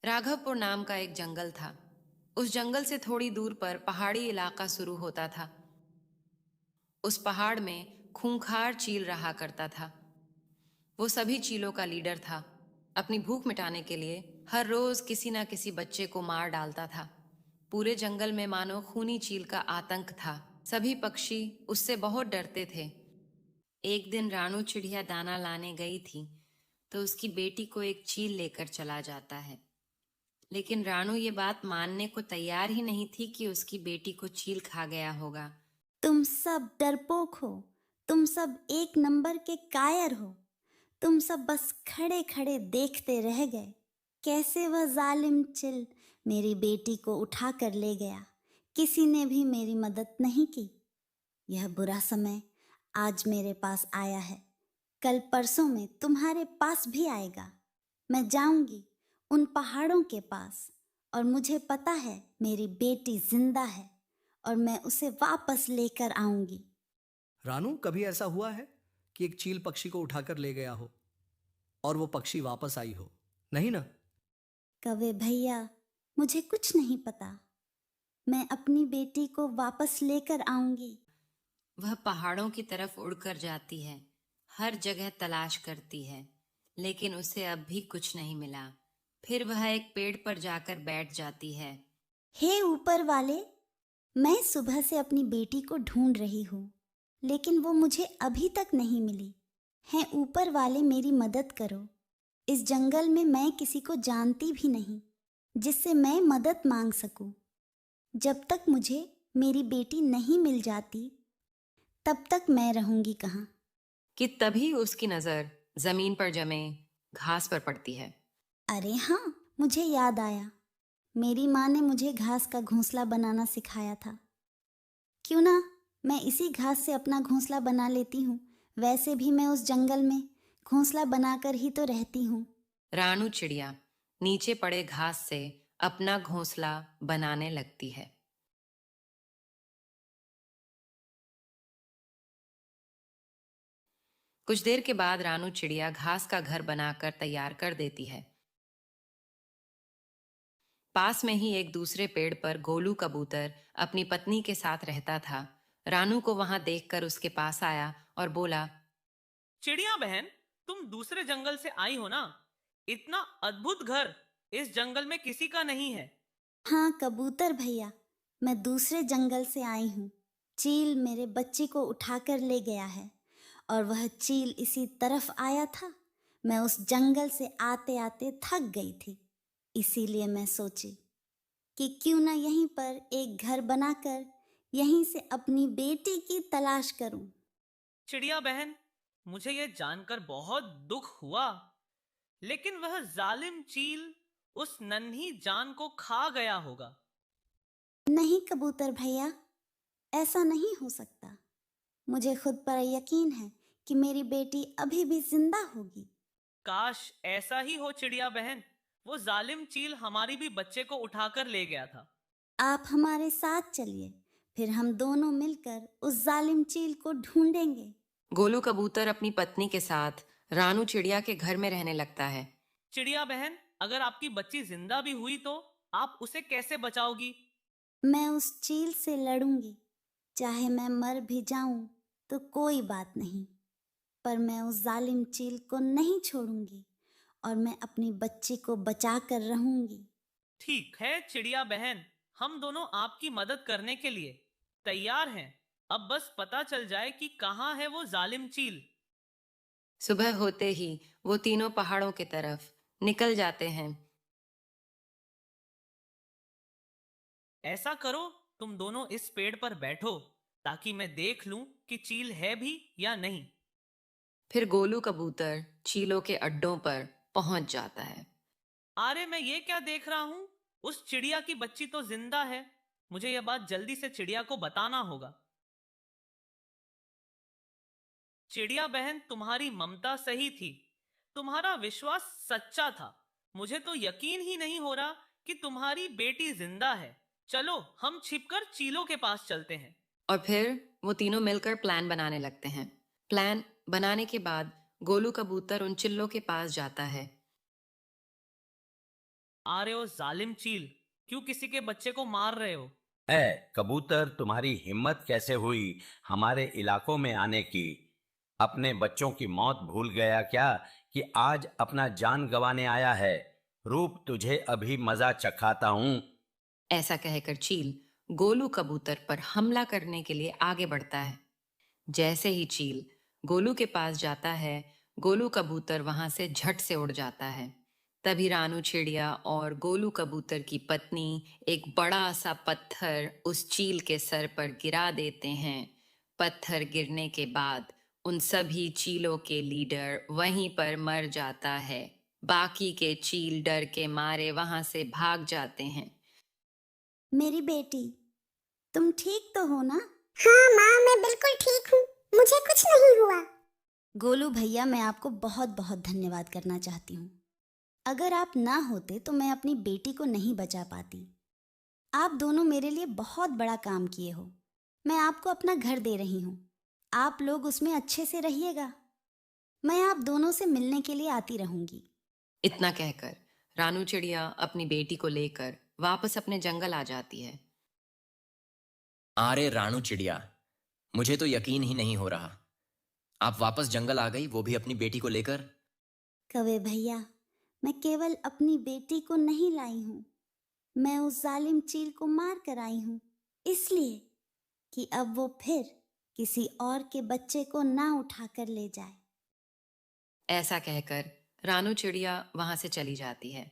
राघवपुर नाम का एक जंगल था। उस जंगल से थोड़ी दूर पर पहाड़ी इलाका शुरू होता था। उस पहाड़ में खूंखार चील रहा करता था। वो सभी चीलों का लीडर था। अपनी भूख मिटाने के लिए हर रोज किसी ना किसी बच्चे को मार डालता था। पूरे जंगल में मानो खूनी चील का आतंक था। सभी पक्षी उससे बहुत डरते थे। एक दिन रानू चिड़िया दाना लाने गई थी तो उसकी बेटी को एक चील लेकर चला जाता है। लेकिन रानू ये बात मानने को तैयार ही नहीं थी कि उसकी बेटी को चील खा गया होगा। तुम सब डरपोक हो। तुम सब एक नंबर के कायर हो। तुम सब बस खड़े खड़े देखते रह गए कैसे वह जालिम चिल मेरी बेटी को उठा कर ले गया। किसी ने भी मेरी मदद नहीं की। यह बुरा समय आज मेरे पास आया है, कल परसों में तुम्हारे पास भी आएगा। मैं जाऊंगी उन पहाड़ों के पास और मुझे पता है मेरी बेटी जिंदा है और मैं उसे वापस लेकर आऊंगी। रानू, कभी ऐसा हुआ है कि एक चील पक्षी को उठाकर ले गया हो और वो पक्षी वापस आई हो? नहीं ना? कवे भैया, मुझे कुछ नहीं पता। मैं अपनी बेटी को वापस लेकर आऊंगी। वह पहाड़ों की तरफ उड़कर जाती है, हर जगह तलाश करती है, लेकिन उसे अब भी कुछ नहीं मिला। फिर वह एक पेड़ पर जाकर बैठ जाती है। हे ऊपर वाले, मैं सुबह से अपनी बेटी को ढूंढ रही हूँ, लेकिन वो मुझे अभी तक नहीं मिली। है ऊपर वाले, मेरी मदद करो। इस जंगल में मैं किसी को जानती भी नहीं जिससे मैं मदद मांग सकूं। जब तक मुझे मेरी बेटी नहीं मिल जाती तब तक मैं रहूंगी कहाँ। कि तभी उसकी नजर जमीन पर जमे घास पर पड़ती है। अरे हाँ, मुझे याद आया। मेरी माँ ने मुझे घास का घोंसला बनाना सिखाया था। क्यों ना मैं इसी घास से अपना घोंसला बना लेती हूँ। वैसे भी मैं उस जंगल में घोंसला बनाकर ही तो रहती हूँ। रानू चिड़िया नीचे पड़े घास से अपना घोंसला बनाने लगती है। कुछ देर के बाद रानू चिड़िया घास का घर बनाकर तैयार कर देती है। पास में ही एक दूसरे पेड़ पर गोलू कबूतर अपनी पत्नी के साथ रहता था। रानू को वहां देखकर उसके पास आया और बोला, चिड़िया बहन, तुम दूसरे जंगल से आई हो ना? इतना अद्भुत घर इस जंगल में किसी का नहीं है। हाँ कबूतर भैया, मैं दूसरे जंगल से आई हूँ। चील मेरे बच्चे को उठाकर ले गया है और वह चील इसी तरफ आया था। मैं उस जंगल से आते आते थक गई थी, इसीलिए मैं सोची कि क्यों ना यहीं पर एक घर बनाकर यहीं से अपनी बेटी की तलाश करूं। चिड़िया बहन, मुझे यह जानकर बहुत दुख हुआ, लेकिन वह जालिम चील उस नन्ही जान को खा गया होगा। नहीं कबूतर भैया, ऐसा नहीं हो सकता। मुझे खुद पर यकीन है कि मेरी बेटी अभी भी जिंदा होगी। काश ऐसा ही हो चिड़िया बहन। वो जालिम चील हमारी भी बच्चे को उठाकर ले गया था। आप हमारे साथ चलिए, फिर हम दोनों मिलकर उस जालिम चील को ढूंढेंगे। गोलू कबूतर अपनी पत्नी के साथ रानू चिड़िया के घर में रहने लगता है। चिड़िया बहन, अगर आपकी बच्ची जिंदा भी हुई तो आप उसे कैसे बचाओगी? मैं उस चील से लड़ूंगी, चाहे मैं मर भी जाऊं तो कोई बात नहीं, पर मैं उस जालिम चील को नहीं छोड़ूंगी और मैं अपनी बच्ची को बचा कर रहूंगी। ठीक है चिड़िया बहन, हम दोनों आपकी मदद करने के लिए तैयार हैं। अब बस पता चल जाए कि कहाँ है वो जालिम चील। सुबह होते ही वो तीनों पहाड़ों की तरफ निकल जाते हैं। ऐसा करो, तुम दोनों इस पेड़ पर बैठो ताकि मैं देख लूं कि चील है भी या नहीं। फिर गोलू कबूतर चीलों के अड्डों पर पहुंच जाता है। अरे मैं ये क्या देख रहा हूं? उस चिड़िया की बच्ची तो जिंदा है। मुझे यह बात जल्दी से चिड़िया को बताना होगा। चिड़िया बहन, तुम्हारी ममता सही थी। तुम्हारा विश्वास सच्चा था। मुझे तो यकीन ही नहीं हो रहा कि तुम्हारी बेटी जिंदा है। चलो हम छिपकर चीलों के पास चलते हैं। और फिर वो तीनों मिलकर प्लान बनाने लगते हैं। प्लान बनाने के बाद गोलू कबूतर उन चिल्लों के पास जाता है। आ रहे हो जालिम चील? क्यों किसी के बच्चे को मार रहे हो? कबूतर, तुम्हारी हिम्मत कैसे हुई हमारे इलाकों में आने की? अपने बच्चों की मौत भूल गया क्या कि आज अपना जान गंवाने आया है? रूप, तुझे अभी मजा चखाता हूं। ऐसा कहकर चील गोलू कबूतर पर हमला करने के लिए आगे बढ़ता है। जैसे ही चील गोलू के पास जाता है, गोलू कबूतर वहां से झट से उड़ जाता है। तभी रानू चिड़िया और गोलू कबूतर की पत्नी एक बड़ा सा पत्थर उस चील के सर पर गिरा देते हैं। पत्थर गिरने के बाद उन सभी चीलों के लीडर वहीं पर मर जाता है। बाकी के चील डर के मारे वहां से भाग जाते हैं। मेरी बेटी, तुम ठीक तो हो ना? हाँ माँ, मैं बिल्कुल ठीक हूँ, मुझे कुछ नहीं हुआ। गोलू भैया, मैं आपको बहुत बहुत धन्यवाद करना चाहती हूँ। अगर आप ना होते तो मैं अपनी बेटी को नहीं बचा पाती। आप दोनों मेरे लिए बहुत बड़ा काम किए हो। मैं आपको अपना घर दे रही हूँ, आप लोग उसमें अच्छे से रहिएगा। मैं आप दोनों से मिलने के लिए आती रहूंगी। इतना कहकर रानू चिड़िया अपनी बेटी को लेकर वापस अपने जंगल आ जाती है। अरे रानू चिड़िया, मुझे तो यकीन ही नहीं हो रहा, आप वापस जंगल आ गई, वो भी अपनी बेटी को लेकर। कवे भैया, मैं केवल अपनी बेटी को नहीं लाई हूँ, मैं उस जालिम चील को मार कर आई हूँ, इसलिए कि अब वो फिर किसी और के बच्चे को ना उठा कर ले जाए। ऐसा कहकर रानू चिड़िया वहां से चली जाती है।